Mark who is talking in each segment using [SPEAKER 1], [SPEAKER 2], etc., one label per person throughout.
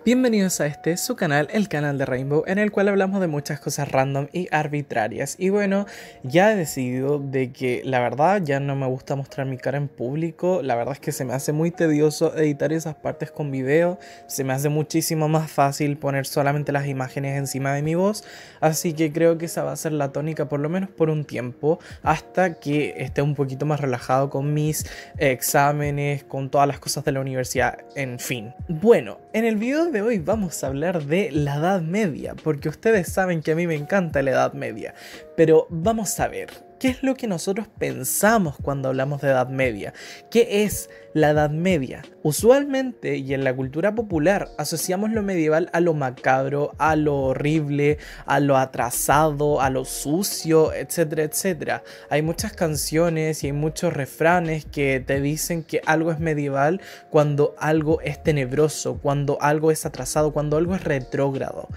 [SPEAKER 1] Bienvenidos a su canal, el canal de Rainbow, en el cual hablamos de muchas cosas random y arbitrarias. Y bueno, ya he decidido de que la verdad ya no me gusta mostrar mi cara en público. La verdad es que se me hace muy tedioso editar esas partes con video. Se me hace muchísimo más fácil poner solamente las imágenes encima de mi voz. Así que creo que esa va a ser la tónica por lo menos por un tiempo, hasta que esté un poquito más relajado con mis exámenes, con todas las cosas de la universidad, en fin. Bueno, en el video de hoy vamos a hablar de la Edad Media, porque ustedes saben que a mí me encanta la Edad Media, pero vamos a ver, ¿qué es lo que nosotros pensamos cuando hablamos de Edad Media? ¿Qué es la Edad Media? Usualmente y en la cultura popular asociamos lo medieval a lo macabro, a lo horrible, a lo atrasado, a lo sucio, etcétera, etcétera. Hay muchas canciones y hay muchos refranes que te dicen que algo es medieval cuando algo es tenebroso, cuando algo es atrasado, cuando algo es retrógrado.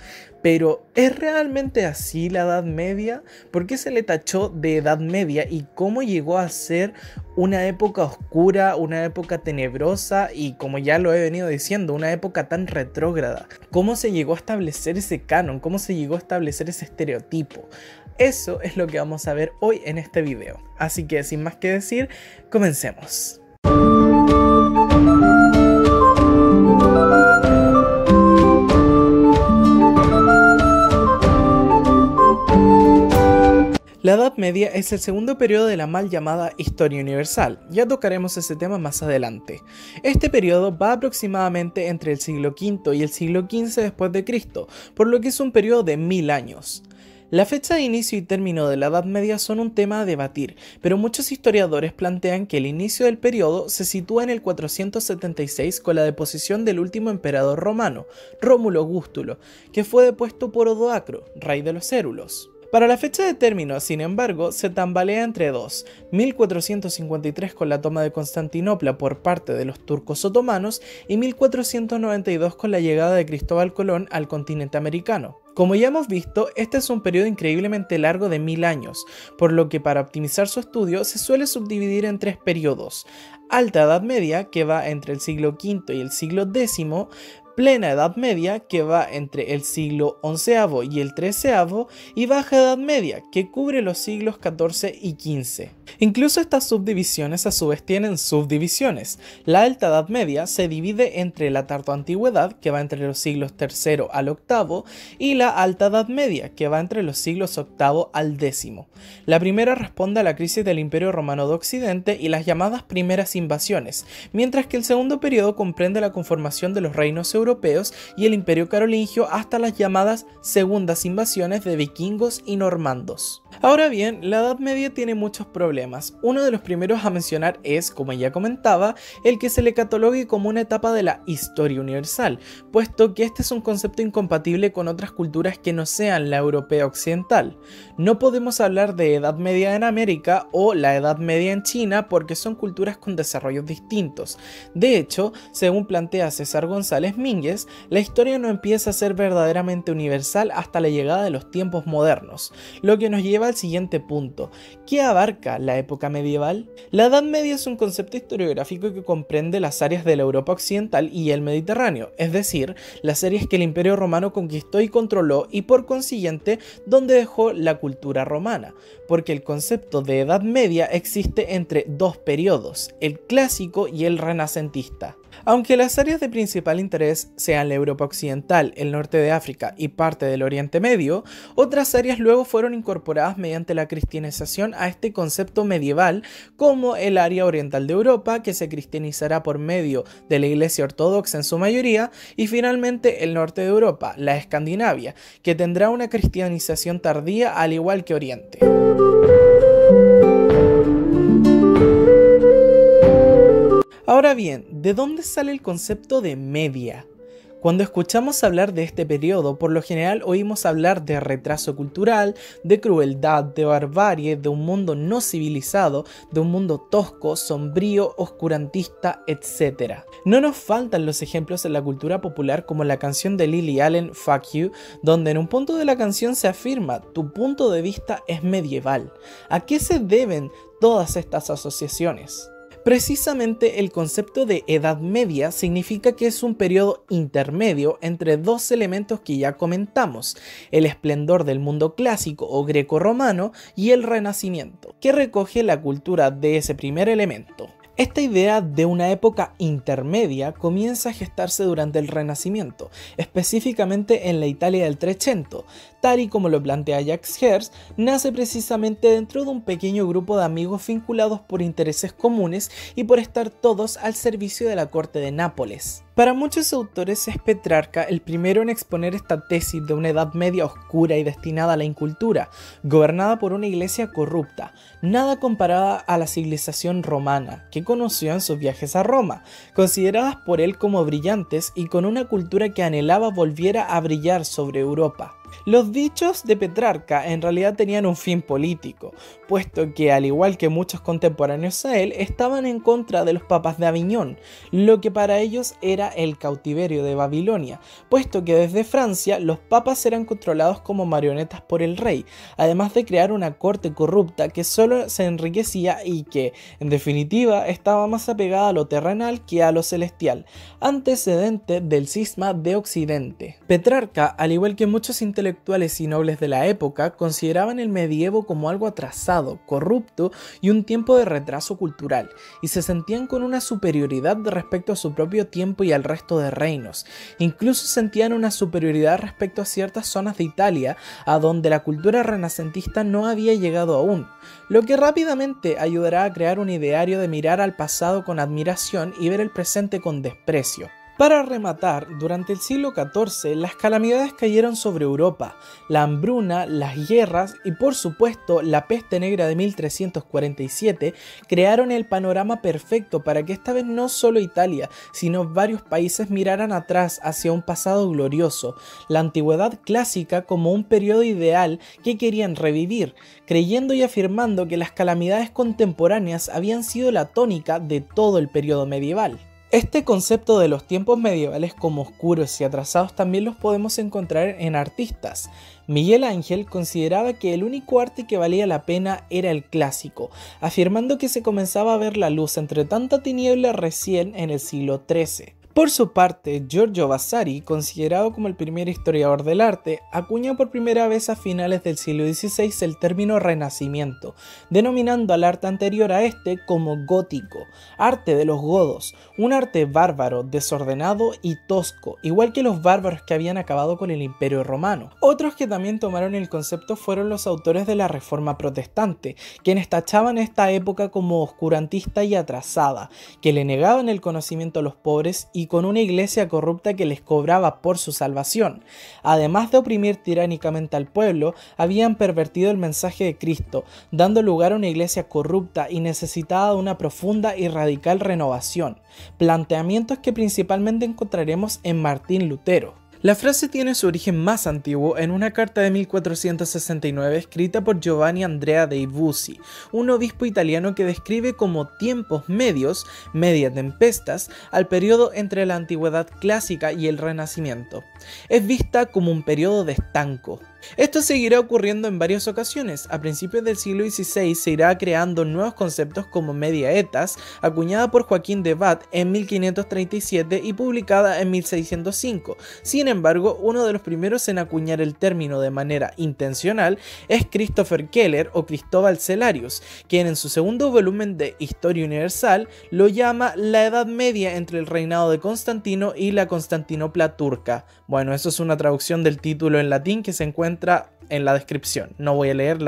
[SPEAKER 1] Pero ¿es realmente así la Edad Media? ¿Por qué se le tachó de Edad Media y cómo llegó a ser una época oscura, una época tenebrosa y, como ya lo he venido diciendo, una época tan retrógrada? ¿Cómo se llegó a establecer ese canon? ¿Cómo se llegó a establecer ese estereotipo? Eso es lo que vamos a ver hoy en este video. Así que sin más que decir, comencemos. La Edad Media es el segundo periodo de la mal llamada Historia Universal. Ya tocaremos ese tema más adelante. Este periodo va aproximadamente entre el siglo V y el siglo XV después de Cristo, por lo que es un periodo de 1000 años. La fecha de inicio y término de la Edad Media son un tema a debatir, pero muchos historiadores plantean que el inicio del periodo se sitúa en el 476 con la deposición del último emperador romano, Rómulo Augustulo, que fue depuesto por Odoacro, rey de los Érulos. Para la fecha de término, sin embargo, se tambalea entre dos: 1453 con la toma de Constantinopla por parte de los turcos otomanos y 1492 con la llegada de Cristóbal Colón al continente americano. Como ya hemos visto, este es un periodo increíblemente largo de 1000 años, por lo que para optimizar su estudio se suele subdividir en tres periodos: Alta Edad Media, que va entre el siglo V y el siglo X, Plena Edad Media, que va entre el siglo XI y el XIII, y Baja Edad Media, que cubre los siglos XIV y XV. Incluso estas subdivisiones a su vez tienen subdivisiones. La Alta Edad Media se divide entre la Tardoantigüedad, que va entre los siglos III al VIII, y la Alta Edad Media, que va entre los siglos VIII al X. La primera responde a la crisis del Imperio Romano de Occidente y las llamadas primeras invasiones, mientras que el segundo periodo comprende la conformación de los reinos europeos y el Imperio Carolingio hasta las llamadas segundas invasiones de vikingos y normandos. Ahora bien, la Edad Media tiene muchos problemas. Uno de los primeros a mencionar es, como ya comentaba, el que se le catalogue como una etapa de la historia universal, puesto que este es un concepto incompatible con otras culturas que no sean la europea occidental. No podemos hablar de Edad Media en América o la Edad Media en China porque son culturas con desarrollos distintos. De hecho, según plantea César González Mínguez, la historia no empieza a ser verdaderamente universal hasta la llegada de los tiempos modernos, lo que nos lleva al siguiente punto: ¿qué abarca la época medieval? La Edad Media es un concepto historiográfico que comprende las áreas de la Europa occidental y el Mediterráneo, es decir, las áreas que el Imperio Romano conquistó y controló y por consiguiente donde dejó la cultura romana, porque el concepto de Edad Media existe entre dos periodos, el clásico y el renacentista. Aunque las áreas de principal interés sean la Europa occidental, el norte de África y parte del Oriente Medio, otras áreas luego fueron incorporadas mediante la cristianización a este concepto medieval, como el área oriental de Europa, que se cristianizará por medio de la Iglesia Ortodoxa en su mayoría, y finalmente el norte de Europa, la Escandinavia, que tendrá una cristianización tardía al igual que Oriente. Ahora bien, ¿de dónde sale el concepto de media? Cuando escuchamos hablar de este periodo, por lo general oímos hablar de retraso cultural, de crueldad, de barbarie, de un mundo no civilizado, de un mundo tosco, sombrío, oscurantista, etc. No nos faltan los ejemplos en la cultura popular como la canción de Lily Allen, Fuck You, donde en un punto de la canción se afirma: tu punto de vista es medieval. ¿A qué se deben todas estas asociaciones? Precisamente el concepto de Edad Media significa que es un periodo intermedio entre dos elementos que ya comentamos, el esplendor del mundo clásico o greco-romano y el Renacimiento, que recoge la cultura de ese primer elemento. Esta idea de una época intermedia comienza a gestarse durante el Renacimiento, específicamente en la Italia del Trecento. Tal y como lo plantea Jacques Herz, nace precisamente dentro de un pequeño grupo de amigos vinculados por intereses comunes y por estar todos al servicio de la corte de Nápoles. Para muchos autores es Petrarca el primero en exponer esta tesis de una Edad Media oscura y destinada a la incultura, gobernada por una iglesia corrupta, nada comparada a la civilización romana, que conoció en sus viajes a Roma, consideradas por él como brillantes y con una cultura que anhelaba volviera a brillar sobre Europa. Los dichos de Petrarca en realidad tenían un fin político, puesto que al igual que muchos contemporáneos a él, estaban en contra de los papas de Aviñón, lo que para ellos era el cautiverio de Babilonia, puesto que desde Francia los papas eran controlados como marionetas por el rey, además de crear una corte corrupta que solo se enriquecía y que, en definitiva, estaba más apegada a lo terrenal que a lo celestial, antecedente del cisma de Occidente. Petrarca, al igual que muchos intelectuales y nobles de la época, consideraban el medievo como algo atrasado, corrupto y un tiempo de retraso cultural, y se sentían con una superioridad respecto a su propio tiempo y al resto de reinos. Incluso sentían una superioridad respecto a ciertas zonas de Italia, a donde la cultura renacentista no había llegado aún, lo que rápidamente ayudará a crear un ideario de mirar al pasado con admiración y ver el presente con desprecio. Para rematar, durante el siglo XIV las calamidades cayeron sobre Europa, la hambruna, las guerras y por supuesto la peste negra de 1347 crearon el panorama perfecto para que esta vez no solo Italia, sino varios países miraran atrás hacia un pasado glorioso, la antigüedad clásica como un periodo ideal que querían revivir, creyendo y afirmando que las calamidades contemporáneas habían sido la tónica de todo el periodo medieval. Este concepto de los tiempos medievales como oscuros y atrasados también los podemos encontrar en artistas. Miguel Ángel consideraba que el único arte que valía la pena era el clásico, afirmando que se comenzaba a ver la luz entre tanta tiniebla recién en el siglo XIII. Por su parte, Giorgio Vasari, considerado como el primer historiador del arte, acuñó por primera vez a finales del siglo XVI el término Renacimiento, denominando al arte anterior a este como gótico, arte de los godos, un arte bárbaro, desordenado y tosco, igual que los bárbaros que habían acabado con el Imperio Romano. Otros que también tomaron el concepto fueron los autores de la Reforma Protestante, quienes tachaban esta época como oscurantista y atrasada, que le negaban el conocimiento a los pobres y con una iglesia corrupta que les cobraba por su salvación. Además de oprimir tiránicamente al pueblo, habían pervertido el mensaje de Cristo, dando lugar a una iglesia corrupta y necesitada de una profunda y radical renovación, planteamientos que principalmente encontraremos en Martín Lutero. La frase tiene su origen más antiguo en una carta de 1469 escrita por Giovanni Andrea dei Busi, un obispo italiano que describe como tiempos medios, media tempestas, al periodo entre la antigüedad clásica y el Renacimiento. Es vista como un periodo de estanco. Esto seguirá ocurriendo en varias ocasiones. A principios del siglo XVI se irá creando nuevos conceptos como media etas, acuñada por Joaquín de Bat en 1537 y publicada en 1605. Sin embargo, uno de los primeros en acuñar el término de manera intencional es Christopher Keller o Cristóbal Celarius, quien en su segundo volumen de Historia Universal lo llama la Edad Media entre el reinado de Constantino y la Constantinopla turca. Bueno, eso es una traducción del título en latín que se encuentra en la descripción. No voy a leer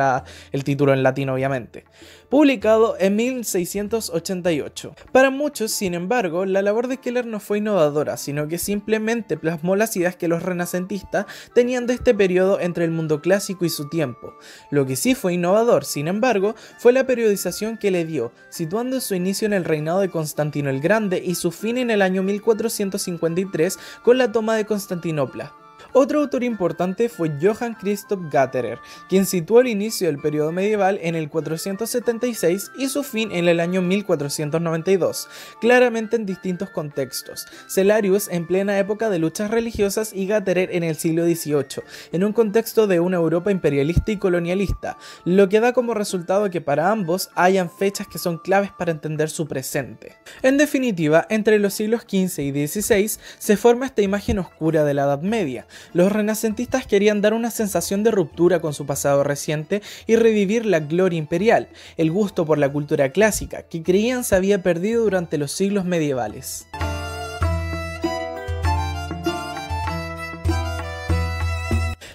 [SPEAKER 1] el título en latín, obviamente. Publicado en 1688. Para muchos, sin embargo, la labor de Keller no fue innovadora, sino que simplemente plasmó las ideas que los renacentistas tenían de este periodo entre el mundo clásico y su tiempo. Lo que sí fue innovador, sin embargo, fue la periodización que le dio, situando su inicio en el reinado de Constantino el Grande y su fin en el año 1453 con la toma de Constantinopla. Otro autor importante fue Johann Christoph Gatterer, quien situó el inicio del periodo medieval en el 476 y su fin en el año 1492, claramente en distintos contextos. Cellarius en plena época de luchas religiosas y Gatterer en el siglo XVIII, en un contexto de una Europa imperialista y colonialista, lo que da como resultado que para ambos hayan fechas que son claves para entender su presente. En definitiva, entre los siglos XV y XVI se forma esta imagen oscura de la Edad Media. Los renacentistas querían dar una sensación de ruptura con su pasado reciente y revivir la gloria imperial, el gusto por la cultura clásica, que creían se había perdido durante los siglos medievales.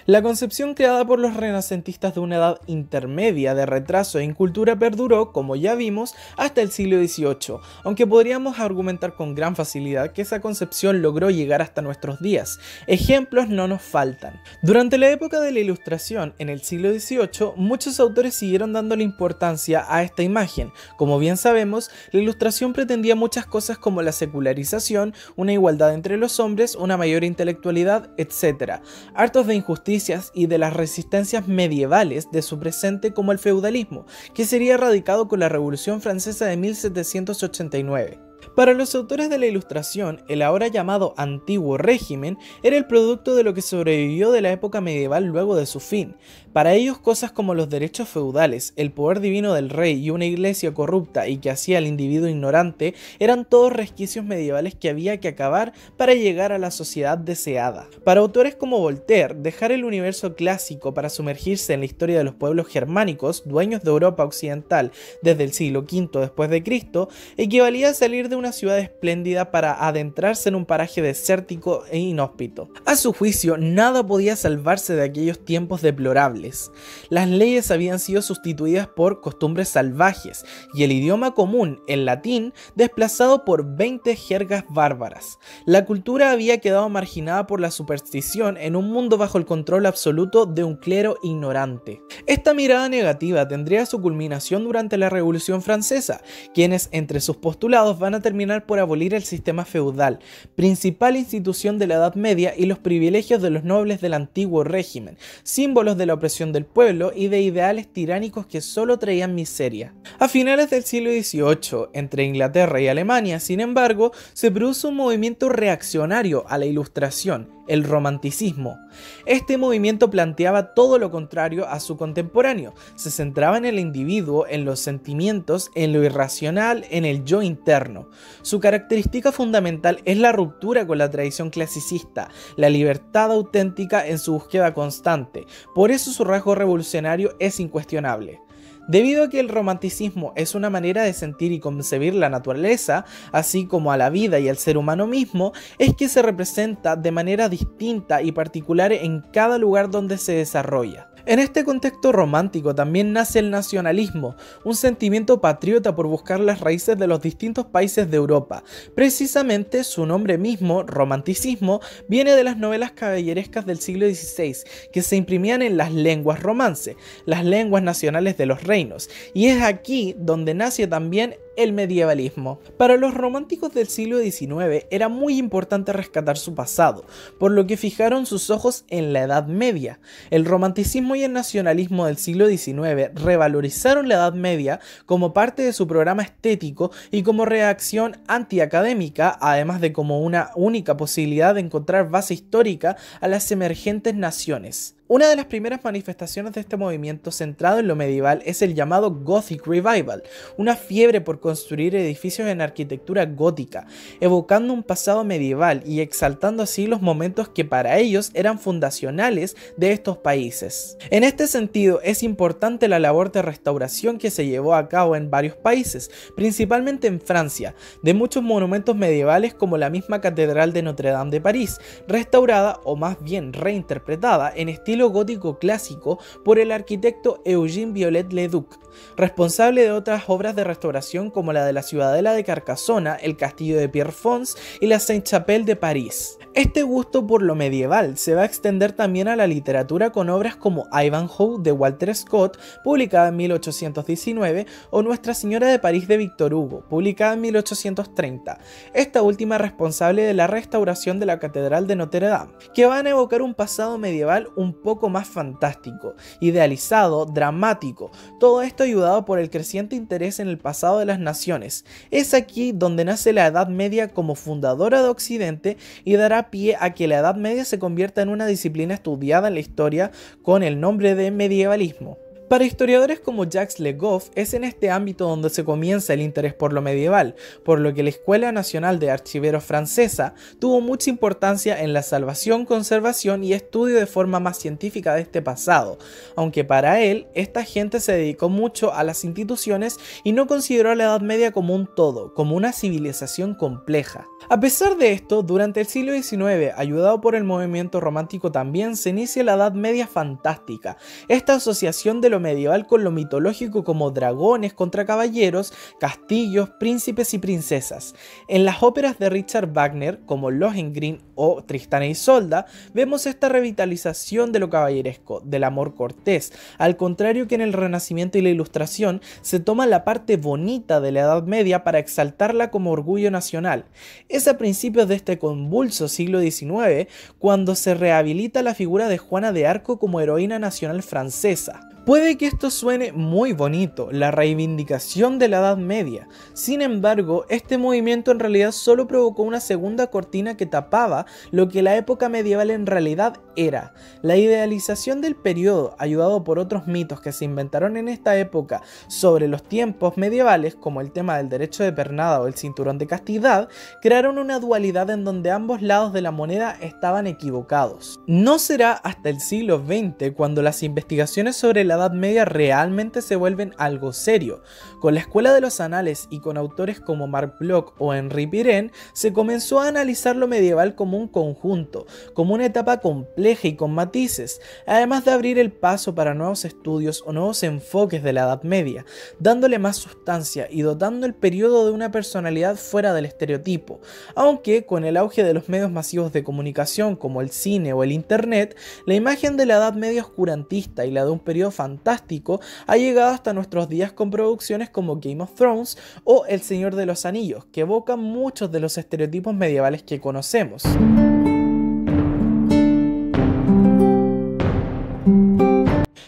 [SPEAKER 1] La concepción creada por los renacentistas de una edad intermedia de retraso en cultura perduró, como ya vimos, hasta el siglo XVIII, aunque podríamos argumentar con gran facilidad que esa concepción logró llegar hasta nuestros días. Ejemplos no nos faltan. Durante la época de la Ilustración, en el siglo XVIII, muchos autores siguieron dándole importancia a esta imagen. Como bien sabemos, la Ilustración pretendía muchas cosas como la secularización, una igualdad entre los hombres, una mayor intelectualidad, etc. Hartos de injusticia y de las resistencias medievales de su presente como el feudalismo, que sería erradicado con la Revolución Francesa de 1789. Para los autores de la Ilustración, el ahora llamado Antiguo Régimen era el producto de lo que sobrevivió de la época medieval luego de su fin. Para ellos, cosas como los derechos feudales, el poder divino del rey y una iglesia corrupta y que hacía al individuo ignorante eran todos resquicios medievales que había que acabar para llegar a la sociedad deseada. Para autores como Voltaire, dejar el universo clásico para sumergirse en la historia de los pueblos germánicos, dueños de Europa occidental desde el siglo V después de Cristo, equivalía a salir de una ciudad espléndida para adentrarse en un paraje desértico e inhóspito. A su juicio, nada podía salvarse de aquellos tiempos deplorables. Las leyes habían sido sustituidas por costumbres salvajes y el idioma común, el latín, desplazado por 20 jergas bárbaras. La cultura había quedado marginada por la superstición en un mundo bajo el control absoluto de un clero ignorante. Esta mirada negativa tendría su culminación durante la Revolución Francesa, quienes entre sus postulados van a terminar por abolir el sistema feudal, principal institución de la Edad Media, y los privilegios de los nobles del antiguo régimen, símbolos de la opresión del pueblo y de ideales tiránicos que solo traían miseria. A finales del siglo XVIII, entre Inglaterra y Alemania, sin embargo, se produce un movimiento reaccionario a la Ilustración, el romanticismo. Este movimiento planteaba todo lo contrario a su contemporáneo, se centraba en el individuo, en los sentimientos, en lo irracional, en el yo interno. Su característica fundamental es la ruptura con la tradición clasicista, la libertad auténtica en su búsqueda constante, por eso su rasgo revolucionario es incuestionable. Debido a que el romanticismo es una manera de sentir y concebir la naturaleza, así como a la vida y al ser humano mismo, es que se representa de manera distinta y particular en cada lugar donde se desarrolla. En este contexto romántico también nace el nacionalismo, un sentimiento patriota por buscar las raíces de los distintos países de Europa. Precisamente su nombre mismo, romanticismo, viene de las novelas caballerescas del siglo XVI, que se imprimían en las lenguas romance, las lenguas nacionales de los reinos, y es aquí donde nace también el medievalismo. Para los románticos del siglo XIX era muy importante rescatar su pasado, por lo que fijaron sus ojos en la Edad Media. El romanticismo y el nacionalismo del siglo XIX revalorizaron la Edad Media como parte de su programa estético y como reacción antiacadémica, además de como una única posibilidad de encontrar base histórica a las emergentes naciones. Una de las primeras manifestaciones de este movimiento centrado en lo medieval es el llamado Gothic Revival, una fiebre por construir edificios en arquitectura gótica, evocando un pasado medieval y exaltando así los momentos que para ellos eran fundacionales de estos países. En este sentido, es importante la labor de restauración que se llevó a cabo en varios países, principalmente en Francia, de muchos monumentos medievales como la misma Catedral de Notre Dame de París, restaurada o más bien reinterpretada en estilo gótico clásico por el arquitecto Eugène Viollet-le-Duc, responsable de otras obras de restauración como la de la Ciudadela de Carcassona, el Castillo de Pierrefonds y la Sainte-Chapelle de París. Este gusto por lo medieval se va a extender también a la literatura con obras como Ivanhoe de Walter Scott, publicada en 1819, o Nuestra Señora de París de Victor Hugo, publicada en 1830, esta última responsable de la restauración de la Catedral de Notre Dame, que van a evocar un pasado medieval un poco más fantástico, idealizado, dramático, todo esto ayudado por el creciente interés en el pasado de las naciones. Es aquí donde nace la Edad Media como fundadora de Occidente y dará pie a que la Edad Media se convierta en una disciplina estudiada en la historia con el nombre de medievalismo. Para historiadores como Jacques Le Goff, es en este ámbito donde se comienza el interés por lo medieval, por lo que la Escuela Nacional de Archiveros francesa tuvo mucha importancia en la salvación, conservación y estudio de forma más científica de este pasado, aunque para él, esta gente se dedicó mucho a las instituciones y no consideró a la Edad Media como un todo, como una civilización compleja. A pesar de esto, durante el siglo XIX, ayudado por el movimiento romántico también, se inicia la Edad Media fantástica, esta asociación de lo medieval con lo mitológico como dragones contra caballeros, castillos, príncipes y princesas. En las óperas de Richard Wagner, como Lohengrin o Tristán e Isolda, vemos esta revitalización de lo caballeresco, del amor cortés, al contrario que en el Renacimiento y la Ilustración se toma la parte bonita de la Edad Media para exaltarla como orgullo nacional. Es a principios de este convulso siglo XIX cuando se rehabilita la figura de Juana de Arco como heroína nacional francesa. Puede que esto suene muy bonito, la reivindicación de la Edad Media. Sin embargo, este movimiento en realidad solo provocó una segunda cortina que tapaba lo que la época medieval en realidad era. La idealización del periodo, ayudado por otros mitos que se inventaron en esta época sobre los tiempos medievales, como el tema del derecho de pernada o el cinturón de castidad, crearon una dualidad en donde ambos lados de la moneda estaban equivocados. No será hasta el siglo XX cuando las investigaciones sobre la Edad Media realmente se vuelven algo serio. Con la Escuela de los Anales y con autores como Marc Bloch o Henri Pirenne, se comenzó a analizar lo medieval como un conjunto, como una etapa compleja y con matices, además de abrir el paso para nuevos estudios o nuevos enfoques de la Edad Media, dándole más sustancia y dotando el periodo de una personalidad fuera del estereotipo, aunque con el auge de los medios masivos de comunicación como el cine o el internet, la imagen de la Edad Media oscurantista y la de un periodo fantástico ha llegado hasta nuestros días con producciones como Game of Thrones o El Señor de los Anillos, que evocan muchos de los estereotipos medievales que conocemos.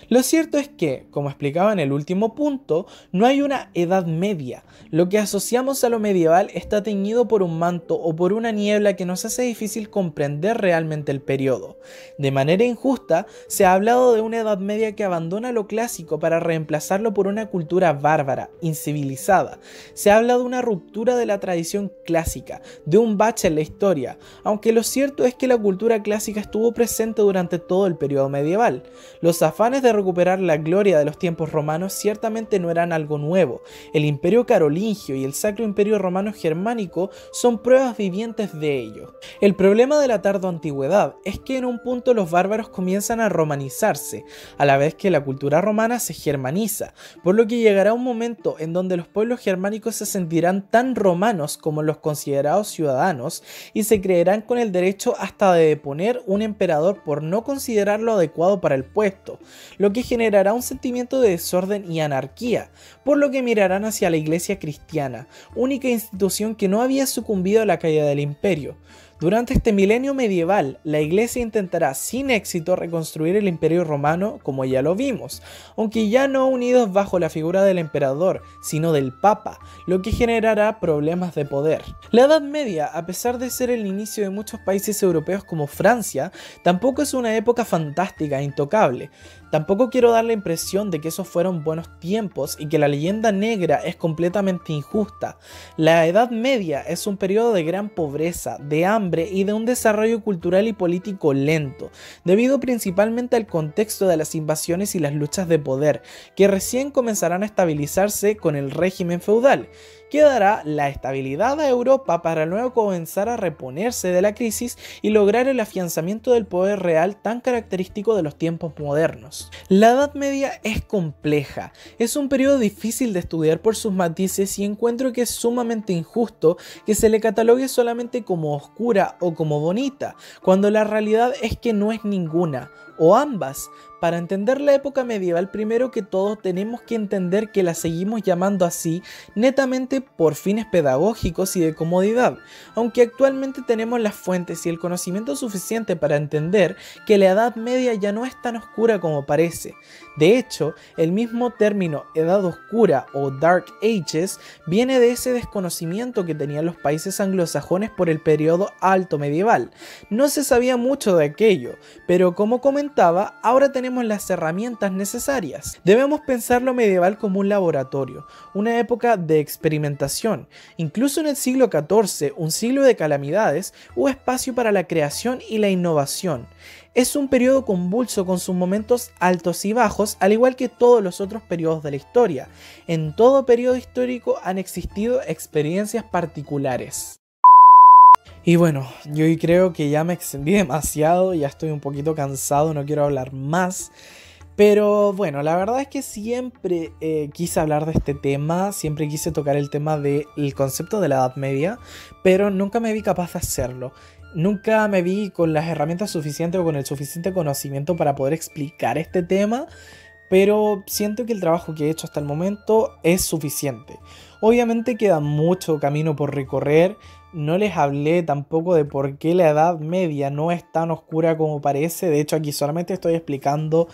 [SPEAKER 1] Lo cierto es que, como explicaba en el último punto, no hay una Edad Media. Lo que asociamos a lo medieval está teñido por un manto o por una niebla que nos hace difícil comprender realmente el periodo. De manera injusta, se ha hablado de una Edad Media que abandona lo clásico para reemplazarlo por una cultura bárbara, incivilizada. Se habla de una ruptura de la tradición clásica, de un bache en la historia, aunque lo cierto es que la cultura clásica estuvo presente durante todo el periodo medieval. Los afanes de recuperar la gloria de los tiempos romanos ciertamente no eran algo nuevo. El Imperio Carolingio y el Sacro Imperio Romano Germánico son pruebas vivientes de ello. El problema de la tardoantigüedad es que en un punto los bárbaros comienzan a romanizarse, a la vez que la cultura romana se germaniza, por lo que llegará un momento en donde los pueblos germánicos se sentirán tan romanos como los considerados ciudadanos y se creerán con el derecho hasta de deponer un emperador por no considerarlo adecuado para el puesto, lo que generará un sentimiento de desorden y anarquía, por lo que mirarán hacia la Iglesia cristiana, única institución que no había sucumbido a la caída del imperio. Durante este milenio medieval, la Iglesia intentará sin éxito reconstruir el Imperio Romano como ya lo vimos, aunque ya no unidos bajo la figura del emperador, sino del Papa, lo que generará problemas de poder. La Edad Media, a pesar de ser el inicio de muchos países europeos como Francia, tampoco es una época fantástica e intocable. Tampoco quiero dar la impresión de que esos fueron buenos tiempos y que la leyenda negra es completamente injusta. La Edad Media es un periodo de gran pobreza, de hambre y de un desarrollo cultural y político lento, debido principalmente al contexto de las invasiones y las luchas de poder, que recién comenzarán a estabilizarse con el régimen feudal. que dará la estabilidad a Europa para luego comenzar a reponerse de la crisis y lograr el afianzamiento del poder real tan característico de los tiempos modernos. La Edad Media es compleja, es un periodo difícil de estudiar por sus matices y encuentro que es sumamente injusto que se le catalogue solamente como oscura o como bonita, cuando la realidad es que no es ninguna, o ambas. Para entender la época medieval, primero que todo tenemos que entender que la seguimos llamando así netamente por fines pedagógicos y de comodidad, aunque actualmente tenemos las fuentes y el conocimiento suficiente para entender que la Edad Media ya no es tan oscura como parece. De hecho, el mismo término Edad Oscura o Dark Ages viene de ese desconocimiento que tenían los países anglosajones por el periodo alto medieval. No se sabía mucho de aquello, pero como comentaba, ahora tenemos las herramientas necesarias. Debemos pensar lo medieval como un laboratorio, una época de experimentación. Incluso en el siglo XIV, un siglo de calamidades, hubo espacio para la creación y la innovación. Es un periodo convulso con sus momentos altos y bajos, al igual que todos los otros periodos de la historia. En todo periodo histórico han existido experiencias particulares. Y bueno, yo creo que ya me extendí demasiado, ya estoy un poquito cansado, no quiero hablar más. Pero bueno, la verdad es que siempre quise hablar de este tema, siempre quise tocar el tema del concepto de la Edad Media, pero nunca me vi capaz de hacerlo. Nunca me vi con las herramientas suficientes o con el suficiente conocimiento para poder explicar este tema, pero siento que el trabajo que he hecho hasta el momento es suficiente. Obviamente queda mucho camino por recorrer. No les hablé tampoco de por qué la Edad Media no es tan oscura como parece. De hecho, aquí solamente estoy explicando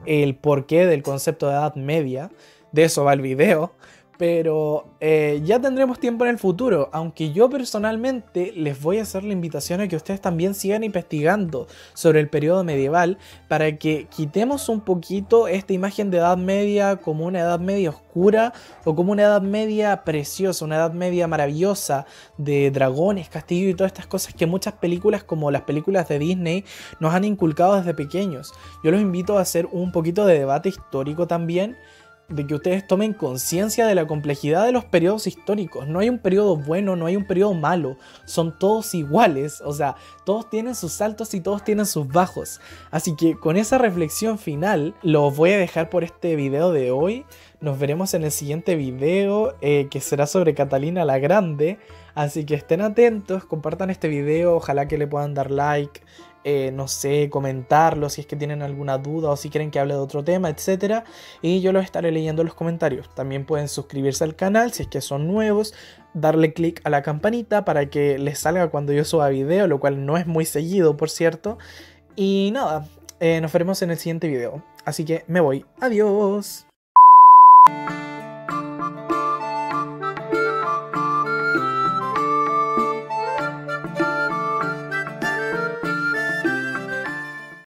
[SPEAKER 1] el porqué del concepto de Edad Media. De eso va el video. Pero ya tendremos tiempo en el futuro, aunque yo personalmente les voy a hacer la invitación a que ustedes también sigan investigando sobre el periodo medieval para que quitemos un poquito esta imagen de Edad Media como una Edad Media oscura o como una Edad Media preciosa, una Edad Media maravillosa de dragones, castillos y todas estas cosas que muchas películas como las películas de Disney nos han inculcado desde pequeños. Yo los invito a hacer un poquito de debate histórico también, de que ustedes tomen conciencia de la complejidad de los periodos históricos. No hay un periodo bueno, no hay un periodo malo, son todos iguales, o sea, todos tienen sus altos y todos tienen sus bajos. Así que con esa reflexión final, los voy a dejar por este video de hoy. Nos veremos en el siguiente video, que será sobre Catalina la Grande. Así que estén atentos, compartan este video, ojalá que le puedan dar like, no sé, comentarlo si es que tienen alguna duda o si quieren que hable de otro tema, etc. Y yo los estaré leyendo en los comentarios. También pueden suscribirse al canal si es que son nuevos, darle click a la campanita para que les salga cuando yo suba video, lo cual no es muy seguido, por cierto. Y nada, nos veremos en el siguiente video. Así que me voy. Adiós.